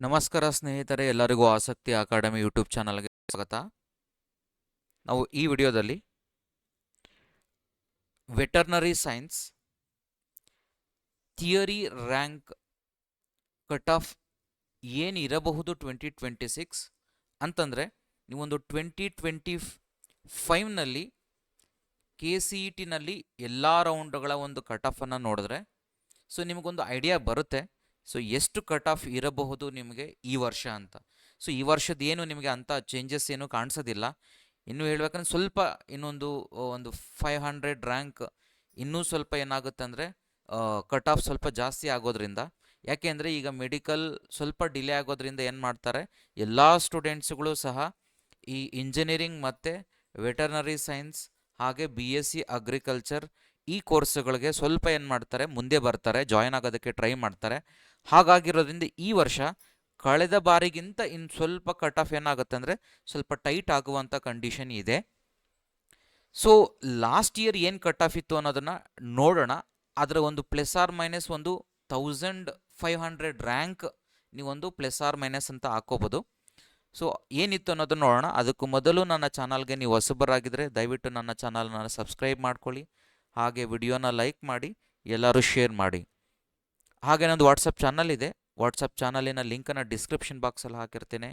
ನಮಸ್ಕಾರ ಸ್ನೇಹಿತರೆ, ಎಲ್ಲರಿಗೂ ಆಸಕ್ತಿ ಅಕಾಡೆಮಿ ಯೂಟ್ಯೂಬ್ ಚಾನಲ್ಗೆ ಸ್ವಾಗತ. ನಾವು ಈ ವಿಡಿಯೋದಲ್ಲಿ veterinary science theory rank cut off ಏನಿರಬಹುದು 2026 ಅಂತಂದರೆ, ನೀವೊಂದು 2025ನಲ್ಲಿ KCETನಲ್ಲಿ ಎಲ್ಲ ರೌಂಡ್ಗಳ ಒಂದು ಕಟ್ ಆಫನ್ನು ನೋಡಿದ್ರೆ ಸೊ ನಿಮಗೊಂದು ಐಡಿಯಾ ಬರುತ್ತೆ. ಸೊ ಎಷ್ಟು ಕಟ್ ಆಫ್ ಇರಬಹುದು ನಿಮಗೆ ಈ ವರ್ಷ ಅಂತ. ಸೊ ಈ ವರ್ಷದ ಏನು ನಿಮಗೆ ಅಂಥ ಚೇಂಜಸ್ ಏನು ಕಾಣಿಸೋದಿಲ್ಲ. ಇನ್ನೂ ಹೇಳ್ಬೇಕಂದ್ರೆ ಸ್ವಲ್ಪ ಇನ್ನೊಂದು ಒಂದು 500 ರ್ಯಾಂಕ್ ಇನ್ನೂ ಸ್ವಲ್ಪ ಏನಾಗುತ್ತೆ ಅಂದರೆ ಕಟ್ ಆಫ್ ಸ್ವಲ್ಪ ಜಾಸ್ತಿ ಆಗೋದ್ರಿಂದ, ಯಾಕೆಂದರೆ ಈಗ ಮೆಡಿಕಲ್ ಸ್ವಲ್ಪ ಡಿಲೇ ಆಗೋದ್ರಿಂದ ಏನು ಮಾಡ್ತಾರೆ, ಎಲ್ಲ ಸ್ಟೂಡೆಂಟ್ಸ್ಗಳು ಸಹ ಈ ಇಂಜಿನಿಯರಿಂಗ್ ಮತ್ತು ವೆಟರ್ನರಿ ಸೈನ್ಸ್ ಹಾಗೆ BSc ಅಗ್ರಿಕಲ್ಚರ್ ಈ ಕೋರ್ಸ್ಗಳಿಗೆ ಸ್ವಲ್ಪ ಏನು ಮಾಡ್ತಾರೆ, ಮುಂದೆ ಬರ್ತಾರೆ, ಜಾಯ್ನ್ ಆಗೋದಕ್ಕೆ ಟ್ರೈ ಮಾಡ್ತಾರೆ. ಹಾಗಾಗಿರೋದ್ರಿಂದ ಈ ವರ್ಷ ಕಳೆದ ಬಾರಿಗಿಂತ ಇನ್ನು ಸ್ವಲ್ಪ ಕಟ್ ಆಫ್ ಏನಾಗುತ್ತೆ ಅಂದರೆ ಸ್ವಲ್ಪ ಟೈಟ್ ಆಗುವಂಥ ಕಂಡೀಷನ್ ಇದೆ. ಸೊ ಲಾಸ್ಟ್ ಇಯರ್ ಏನು ಕಟ್ ಆಫ್ ಇತ್ತು ಅನ್ನೋದನ್ನು ನೋಡೋಣ. ಅದರ ಒಂದು ಪ್ಲಸ್ ಆರ್ ಮೈನಸ್ ಒಂದು 1500 ರ್ಯಾಂಕ್ ನೀವೊಂದು ಪ್ಲಸ್ ಆರ್ ಮೈನಸ್ ಅಂತ ಹಾಕೋಬೋದು. ಸೊ ಏನಿತ್ತು ಅನ್ನೋದನ್ನು ನೋಡೋಣ. ಅದಕ್ಕೂ ಮೊದಲು ನನ್ನ ಚಾನಲ್ಗೆ ನೀವು ಹೊಸಬರಾಗಿದ್ದರೆ ದಯವಿಟ್ಟು ನನ್ನ ಚಾನಲ್ನ ಸಬ್ಸ್ಕ್ರೈಬ್ ಮಾಡ್ಕೊಳ್ಳಿ, ಹಾಗೆ ವಿಡಿಯೋನ ಲೈಕ್ ಮಾಡಿ, ಎಲ್ಲರೂ ಶೇರ್ ಮಾಡಿ. ಹಾಗೆ ನನ್ನದು ವಾಟ್ಸಪ್ ಚಾನಲ್ ಇದೆ. ವಾಟ್ಸಪ್ ಚಾನಲಿನ ಲಿಂಕನ್ನು ಡಿಸ್ಕ್ರಿಪ್ಷನ್ ಬಾಕ್ಸಲ್ಲಿ ಹಾಕಿರ್ತೇನೆ.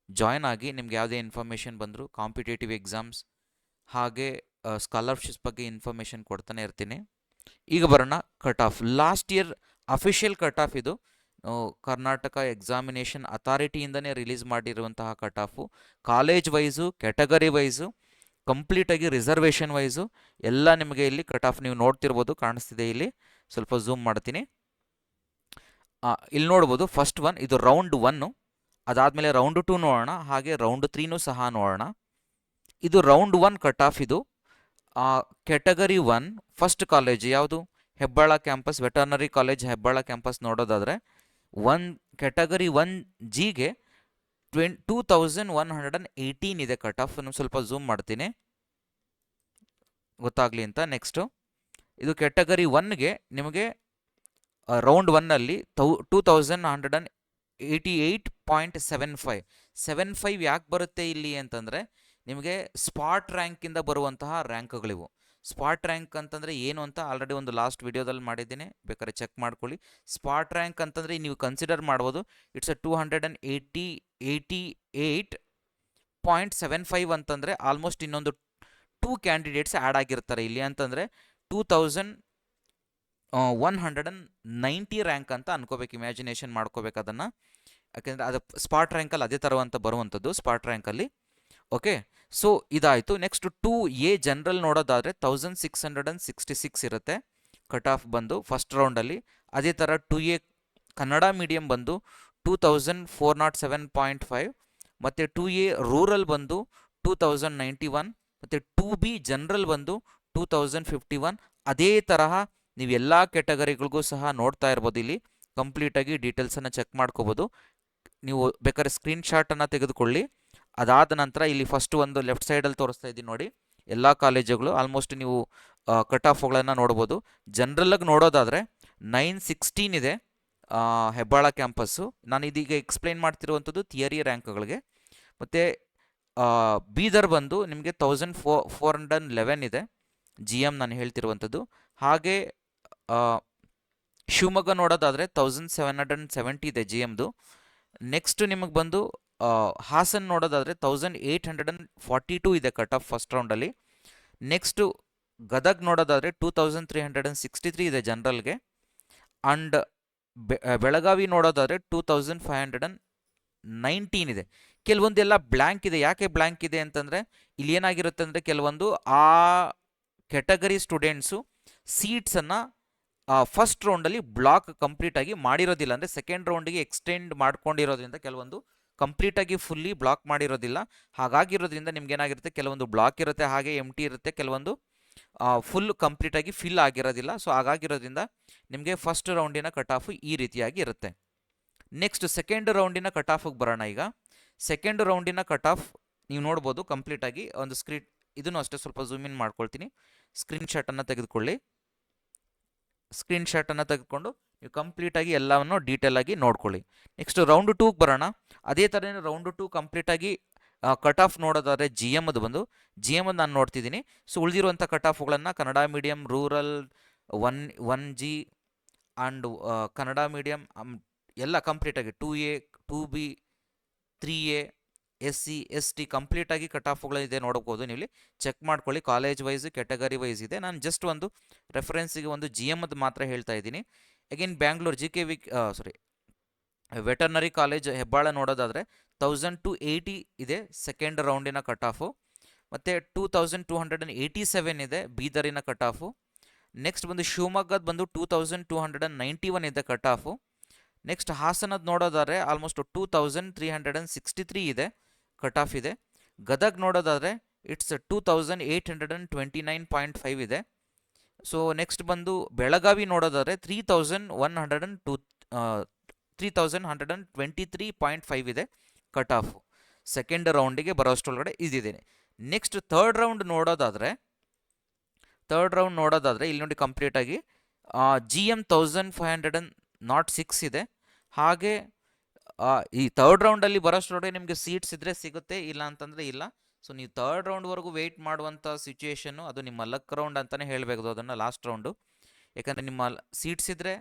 ಜಾಯ್ನ್ ಆಗಿ ನಿಮ್ಗೆ ಯಾವುದೇ ಇನ್ಫಾರ್ಮೇಷನ್ ಬಂದರೂ ಕಾಂಪಿಟೇಟಿವ್ ಎಕ್ಸಾಮ್ಸ್ ಹಾಗೆ ಸ್ಕಾಲರ್ಶಿಪ್ಸ್ ಬಗ್ಗೆ ಇನ್ಫಾರ್ಮೇಷನ್ ಕೊಡ್ತಾನೆ ಇರ್ತೀನಿ. ಈಗ ಬರೋಣ cut off. Last year official cut off ಇದು ಕರ್ನಾಟಕ ಎಕ್ಸಾಮಿನೇಷನ್ ಅಥಾರಿಟಿಯಿಂದನೇ ರಿಲೀಸ್ ಮಾಡಿರುವಂತಹ cut off. College wise, category wise, ಕಂಪ್ಲೀಟಾಗಿ ರಿಸರ್ವೇಷನ್ ವೈಸು ಎಲ್ಲ ನಿಮಗೆ ಇಲ್ಲಿ ಕಟ್ ಆಫ್ ನೀವು ನೋಡ್ತಿರ್ಬೋದು, ಕಾಣಿಸ್ತಿದೆ ಇಲ್ಲಿ. ಸ್ವಲ್ಪ ಝೂಮ್ ಮಾಡ್ತೀನಿ. ಇಲ್ಲಿ ನೋಡ್ಬೋದು ಫಸ್ಟ್ ಒನ್ ಇದು ರೌಂಡ್ 1, ಅದಾದಮೇಲೆ ರೌಂಡ್ 2 ನೋಡೋಣ, ಹಾಗೆ ರೌಂಡ್ 3ನೂ ಸಹ ನೋಡೋಣ. ಇದು ರೌಂಡ್ 1 ಕಟ್ ಆಫ್. ಇದು ಕ್ಯಾಟಗರಿ 1 ಫಸ್ಟ್ ಕಾಲೇಜ್ ಯಾವುದು, Hebbal campus, veterinary college Hebbal campus ನೋಡೋದಾದರೆ ಕ್ಯಾಟಗರಿ 1Gಗೆ 2118 ಇದೆ ಕಟ್ ಆಫ್. ಸ್ವಲ್ಪ ಝೂಮ್ ಮಾಡ್ತೀನಿ ಗೊತ್ತಾಗಲಿ ಅಂತ. ನೆಕ್ಸ್ಟು ಇದು ಕ್ಯಾಟಗರಿ 1ಗೆ ನಿಮಗೆ ರೌಂಡ್ 1ನಲ್ಲಿ 2188.75 ಯಾಕೆ ಬರುತ್ತೆ ಇಲ್ಲಿ ಅಂತಂದರೆ, ನಿಮಗೆ ಸ್ಪಾಟ್ ರ್ಯಾಂಕಿಂದ ಬರುವಂತಹ ರ್ಯಾಂಕ್ಗಳಿವು. ಸ್ಪಾಟ್ ರ್ಯಾಂಕ್ ಅಂತಂದರೆ ಏನು ಅಂತ ಆಲ್ರೆಡಿ ಒಂದು ಲಾಸ್ಟ್ ವಿಡಿಯೋದಲ್ಲಿ ಮಾಡಿದ್ದೀನಿ, ಬೇಕಾದ್ರೆ ಚೆಕ್ ಮಾಡ್ಕೊಳ್ಳಿ. ಸ್ಪಾಟ್ ರ್ಯಾಂಕ್ ಅಂತಂದರೆ ನೀವು ಕನ್ಸಿಡರ್ ಮಾಡ್ಬೋದು, ಇಟ್ಸ್ 288.75 ಅಂತಂದರೆ ಆಲ್ಮೋಸ್ಟ್ ಇನ್ನೊಂದು 2 ಕ್ಯಾಂಡಿಡೇಟ್ಸ್ ಆ್ಯಡ್ ಆಗಿರ್ತಾರೆ ಇಲ್ಲಿ. ಅಂತಂದರೆ 2190 ರ್ಯಾಂಕ್ ಅಂತ ಅನ್ಕೋಬೇಕು, ಇಮ್ಯಾಜಿನೇಷನ್ ಮಾಡ್ಕೋಬೇಕು ಅದನ್ನು. ಯಾಕೆಂದರೆ ಅದು ಸ್ಪಾಟ್ ರ್ಯಾಂಕಲ್ಲಿ ಅದೇ ಥರ ಅಂತ ಬರುವಂಥದ್ದು ಸ್ಪಾಟ್ ರ್ಯಾಂಕಲ್ಲಿ. ಓಕೆ, ಸೊ ಇದಾಯಿತು. ನೆಕ್ಸ್ಟ್ 2A ಜನರಲ್ ನೋಡೋದಾದರೆ 1666 ಇರುತ್ತೆ ಕಟ್ ಆಫ್ ಬಂದು ಫಸ್ಟ್ ರೌಂಡಲ್ಲಿ. ಅದೇ ಥರ 2A ಕನ್ನಡ ಮೀಡಿಯಂ ಬಂದು 2407.5, ಮತ್ತು 2A ರೂರಲ್ ಬಂದು 2091, ಮತ್ತು 2B ಜನರಲ್ ಬಂದು 2051. ಅದೇ ತರಹ ನೀವು ಎಲ್ಲ ಕ್ಯಾಟಗರಿಗಳಿಗೂ ಸಹ ನೋಡ್ತಾ ಇರ್ಬೋದು. ಇಲ್ಲಿ ಕಂಪ್ಲೀಟಾಗಿ ಡೀಟೇಲ್ಸನ್ನು ಚೆಕ್ ಮಾಡ್ಕೋಬೋದು. ನೀವು ಬೇಕಾದ್ರೆ ಸ್ಕ್ರೀನ್ಶಾಟನ್ನು ತೆಗೆದುಕೊಳ್ಳಿ. ಅದಾದ ನಂತರ ಇಲ್ಲಿ ಫಸ್ಟ್ ಒಂದು ಲೆಫ್ಟ್ ಸೈಡಲ್ಲಿ ತೋರಿಸ್ತಾ ಇದ್ದೀನಿ ನೋಡಿ, ಎಲ್ಲ ಕಾಲೇಜುಗಳು ಆಲ್ಮೋಸ್ಟ್ ನೀವು ಕಟ್ ಆಫ್ಗಳನ್ನು ನೋಡ್ಬೋದು. ಜನರಲ್ಲಾಗಿ ನೋಡೋದಾದರೆ 916 ಇದೆ ಹೆಬ್ಬಾಳ ಕ್ಯಾಂಪಸ್ಸು. ನಾನು ಇದೀಗ ಎಕ್ಸ್ಪ್ಲೈನ್ ಮಾಡ್ತಿರುವಂಥದ್ದು ಥಿಯರಿ ರ್ಯಾಂಕ್ಗಳಿಗೆ. ಮತ್ತು ಬೀದರ್ ಬಂದು ನಿಮಗೆ 1411 ಇದೆ GM ನಾನು ಹೇಳ್ತಿರುವಂಥದ್ದು. ಹಾಗೆ ಶಿವಮೊಗ್ಗ ನೋಡೋದಾದರೆ 1770 ಇದೆ GMದು. ನೆಕ್ಸ್ಟ್ ನಿಮಗೆ ಬಂದು ಹಾಸನ್ ನೋಡೋದಾದರೆ 1842 ಇದೆ ಕಟ್ ಆಫ್ ಫಸ್ಟ್ ರೌಂಡಲ್ಲಿ. ನೆಕ್ಸ್ಟು ಗದಗ್ ನೋಡೋದಾದರೆ 2363 ಇದೆ ಜನರಲ್ಗೆ. ಆ್ಯಂಡ್ ಬೆಳಗಾವಿ ನೋಡೋದಾದರೆ 2519 ಇದೆ. ಕೆಲವೊಂದೆಲ್ಲ ಬ್ಲ್ಯಾಂಕ್ ಇದೆ. ಯಾಕೆ ಬ್ಲ್ಯಾಂಕ್ ಇದೆ ಅಂತಂದರೆ, ಇಲ್ಲಿ ಏನಾಗಿರುತ್ತೆ ಅಂದರೆ ಕೆಲವೊಂದು ಆ ಕ್ಯಾಟಗರಿ ಸ್ಟೂಡೆಂಟ್ಸು ಸೀಟ್ಸನ್ನು ಫಸ್ಟ್ ರೌಂಡಲ್ಲಿ ಬ್ಲಾಕ್ ಕಂಪ್ಲೀಟಾಗಿ ಮಾಡಿರೋದಿಲ್ಲ, ಅಂದರೆ ಸೆಕೆಂಡ್ ರೌಂಡಿಗೆ ಎಕ್ಸ್ಟೆಂಡ್ ಮಾಡ್ಕೊಂಡಿರೋದ್ರಿಂದ ಕೆಲವೊಂದು ಕಂಪ್ಲೀಟಾಗಿ ಫುಲ್ಲಿ ಬ್ಲಾಕ್ ಮಾಡಿರೋದಿಲ್ಲ. ಹಾಗಾಗಿರೋದ್ರಿಂದ ನಿಮ್ಗೆ ಏನಾಗಿರುತ್ತೆ, ಕೆಲವೊಂದು ಬ್ಲಾಕ್ ಇರುತ್ತೆ, ಹಾಗೆ ಎಂಟಿ ಇರುತ್ತೆ, ಕೆಲವೊಂದು ಫುಲ್ ಕಂಪ್ಲೀಟಾಗಿ ಫಿಲ್ ಆಗಿರೋದಿಲ್ಲ. ಸೊ ಹಾಗಾಗಿರೋದ್ರಿಂದ ನಿಮಗೆ ಫಸ್ಟ್ ರೌಂಡಿನ ಕಟ್ ಆಫು ಈ ರೀತಿಯಾಗಿ ಇರುತ್ತೆ. ನೆಕ್ಸ್ಟ್ ಸೆಕೆಂಡ್ ರೌಂಡಿನ ಕಟ್ ಆಫಿಗೆ ಬರೋಣ. ಈಗ ಸೆಕೆಂಡ್ ರೌಂಡಿನ ಕಟ್ ಆಫ್ ನೀವು ನೋಡ್ಬೋದು ಕಂಪ್ಲೀಟಾಗಿ ಒಂದು ಇದನ್ನು ಅಷ್ಟೇ ಸ್ವಲ್ಪ ಝೂಮ್ ಇನ್ ಮಾಡ್ಕೊಳ್ತೀನಿ. ಸ್ಕ್ರೀನ್ಶಾಟನ್ನು ತೆಗೆದುಕೊಳ್ಳಿ. ಸ್ಕ್ರೀನ್ಶಾಟನ್ನು ತೆಗೆದುಕೊಂಡು ನೀವು ಕಂಪ್ಲೀಟಾಗಿ ಎಲ್ಲವನ್ನು ಡೀಟೇಲಾಗಿ ನೋಡ್ಕೊಳ್ಳಿ. ನೆಕ್ಸ್ಟ್ ರೌಂಡ್ 2ಗೆ ಬರೋಣ. ಅದೇ ಥರನೇ ರೌಂಡ್ 2 ಕಂಪ್ಲೀಟಾಗಿ ಕಟ್ ಆಫ್ ನೋಡೋದಾದರೆ ಜಿ ಎಮ್ ನಾನು ನೋಡ್ತಿದ್ದೀನಿ. ಸೊ ಉಳಿದಿರುವಂಥ ಕಟ್ ಆಫ್ಗಳನ್ನು Kannada medium, rural, 1G and Kannada medium ಎಲ್ಲ ಕಂಪ್ಲೀಟಾಗಿ 2A, 2B, 3A, SC, ST ಕಂಪ್ಲೀಟಾಗಿ ಕಟ್ ಆಫ್ಗಳಿದೆ ನೋಡ್ಬೋದು. ನೀವು ಇಲ್ಲಿ ಚೆಕ್ ಮಾಡ್ಕೊಳ್ಳಿ. ಕಾಲೇಜ್ ವೈಸ್, ಕ್ಯಾಟಗರಿ ವೈಸ್ ಇದೆ. ನಾನು ಜಸ್ಟ್ ಒಂದು ರೆಫರೆನ್ಸಿಗೆ ಒಂದು ಜಿ ಎಮ್ದು ಮಾತ್ರ ಹೇಳ್ತಾ ಇದ್ದೀನಿ. Again Bangalore veterinary college Hebbal ನೋಡೋದಾದರೆ 1280 ಇದೆ ಸೆಕೆಂಡ್ ರೌಂಡಿನ ಕಟ್ ಆಫು. ಮತ್ತು 2287 ಇದೆ ಬೀದರಿನ ಕಟ್ ಆಫು. ನೆಕ್ಸ್ಟ್ ಬಂದು ಶಿವಮೊಗ್ಗದ ಬಂದು 2291 ಇದೆ ಕಟ್ ಆಫು. ನೆಕ್ಸ್ಟ್ ಹಾಸನದ ನೋಡೋದಾದರೆ ಆಲ್ಮೋಸ್ಟ್ 2363 ಇದೆ ಕಟ್ ಆಫ್ ಇದೆ. ಗದಗ್ ನೋಡೋದಾದರೆ ಇಟ್ಸ್ 2829.5 ಇದೆ. ಸೊ ನೆಕ್ಸ್ಟ್ ಬಂದು ಬೆಳಗಾವಿ ನೋಡೋದಾದರೆ 3123.5 ಇದೆ ಕಟ್ ಆಫು. ಸೆಕೆಂಡ್ ರೌಂಡಿಗೆ ಬರೋಷ್ಟೊಳಗಡೆ ಇದಿದೆ. ನೆಕ್ಸ್ಟ್ ಥರ್ಡ್ ರೌಂಡ್ ನೋಡೋದಾದರೆ ಇಲ್ಲಿ ನೋಡಿ ಕಂಪ್ಲೀಟಾಗಿ GM 1506 ಇದೆ. ಹಾಗೆ ಈ ಥರ್ಡ್ ರೌಂಡಲ್ಲಿ ಬರೋಷ್ಟೊಳಗಡೆ ನಿಮಗೆ ಸೀಟ್ಸ್ ಇದ್ದರೆ ಸಿಗುತ್ತೆ, ಇಲ್ಲ ಅಂತಂದರೆ ಇಲ್ಲ. ಸೊ ನೀವು ಥರ್ಡ್ ರೌಂಡ್ವರೆಗೂ ವೆಯ್ಟ್ ಮಾಡುವಂಥ ಸಿಚುಯೇಷನ್ನು ಅದು ನಿಮ್ಮ ಲಕ್ ರೌಂಡ್ ಅಂತಲೇ ಹೇಳಬೇಕು ಅದನ್ನು, ಲಾಸ್ಟ್ ರೌಂಡು. ಯಾಕಂದರೆ ನಿಮ್ಮ ಸೀಟ್ಸ್ ಇದ್ದರೆ,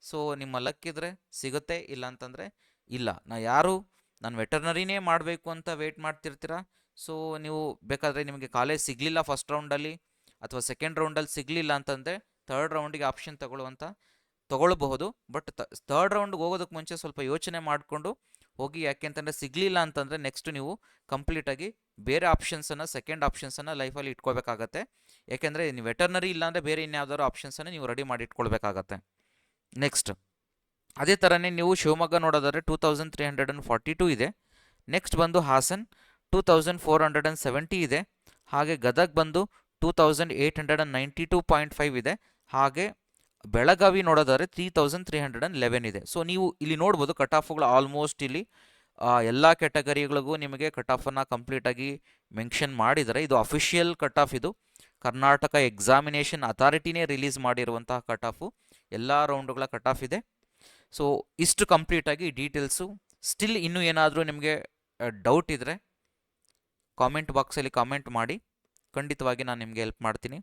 ಸೊ ನಿಮ್ಮ ಲಕ್ ಇದ್ದರೆ ಸಿಗುತ್ತೆ, ಇಲ್ಲ ಅಂತಂದರೆ ಇಲ್ಲ. ನಾನು ವೆಟರ್ನರಿನೇ ಮಾಡಬೇಕು ಅಂತ ವೆಯ್ಟ್ ಮಾಡ್ತಿರ್ತೀರ. ಸೊ ನೀವು ಬೇಕಾದರೆ ನಿಮಗೆ ಕಾಲೇಜ್ ಸಿಗಲಿಲ್ಲ ಫಸ್ಟ್ ರೌಂಡಲ್ಲಿ ಅಥವಾ ಸೆಕೆಂಡ್ ರೌಂಡಲ್ಲಿ ಸಿಗಲಿಲ್ಲ ಅಂತಂದರೆ ಥರ್ಡ್ ರೌಂಡಿಗೆ ಆಪ್ಷನ್ ತೊಗೊಳ್ಬಹುದು. ಬಟ್ ಥರ್ಡ್ ರೌಂಡ್ಗೆ ಹೋಗೋದಕ್ಕೆ ಮುಂಚೆ ಸ್ವಲ್ಪ ಯೋಚನೆ ಮಾಡಿಕೊಂಡು ಹೋಗಿ. ಯಾಕೆಂತಂದರೆ ಸಿಗಲಿಲ್ಲ ಅಂತಂದರೆ ನೆಕ್ಸ್ಟ್ ನೀವು ಕಂಪ್ಲೀಟಾಗಿ ಬೇರೆ ಆಪ್ಷನ್ಸನ್ನು, ಸೆಕೆಂಡ್ ಆಪ್ಷನ್ಸನ್ನು ಲೈಫಲ್ಲಿ ಇಟ್ಕೋಬೇಕಾಗತ್ತೆ. ಯಾಕೆಂದರೆ ನೀವು ವೆಟರ್ನರಿ ಇಲ್ಲಾಂದರೆ ಬೇರೆ ಇನ್ಯಾವುದಾದ್ರು ಆಪ್ಷನ್ಸನ್ನು ನೀವು ರೆಡಿ ಮಾಡಿ ಇಟ್ಕೊಳ್ಬೇಕಾಗತ್ತೆ. ನೆಕ್ಸ್ಟ್ ಅದೇ ಥರನೇ ನೀವು ಶಿವಮೊಗ್ಗ ನೋಡೋದಾದರೆ 2342 ಇದೆ. ನೆಕ್ಸ್ಟ್ ಬಂದು ಹಾಸನ್ 2470 ಇದೆ. ಹಾಗೆ ಗದಗ್ ಬಂದು 2892.5 ಇದೆ. ಹಾಗೆ ಬೆಳಗಾವಿ ನೋಡೋದಾದರೆ 3311 ಇದೆ. ಸೊ ನೀವು ಇಲ್ಲಿ ನೋಡ್ಬೋದು ಕಟ್ ಆಫ್ಗಳು ಆಲ್ಮೋಸ್ಟ್ ಇಲ್ಲಿ ಎಲ್ಲ ಕ್ಯಾಟಗರಿಗಳಿಗೂ ನಿಮಗೆ ಕಟ್ ಆಫನ್ನು ಕಂಪ್ಲೀಟಾಗಿ ಮೆನ್ಷನ್ ಮಾಡಿದ್ದಾರೆ. ಇದು ಅಫಿಷಿಯಲ್ ಕಟ್ ಆಫ್, ಇದು ಕರ್ನಾಟಕ ಎಕ್ಸಾಮಿನೇಷನ್ ಅಥಾರಿಟಿನೇ ರಿಲೀಸ್ ಮಾಡಿರುವಂತಹ ಕಟ್ ಆಫು. ಎಲ್ಲ ರೌಂಡ್ಗಳ ಕಟ್ ಆಫ್ ಇದೆ. ಸೊ ಇಷ್ಟು ಕಂಪ್ಲೀಟಾಗಿ ಡೀಟೇಲ್ಸು. ಸ್ಟಿಲ್ ಇನ್ನೂ ಏನಾದರೂ ನಿಮಗೆ ಡೌಟ್ ಇದ್ದರೆ ಕಾಮೆಂಟ್ ಬಾಕ್ಸಲ್ಲಿ ಕಾಮೆಂಟ್ ಮಾಡಿ, ಖಂಡಿತವಾಗಿ ನಾನು ನಿಮಗೆ ಹೆಲ್ಪ್ ಮಾಡ್ತೀನಿ.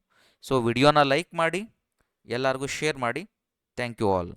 ಸೊ ವಿಡಿಯೋನ ಲೈಕ್ ಮಾಡಿ, ಎಲ್ಲರಿಗೂ ಶೇರ್ ಮಾಡಿ. Thank you all.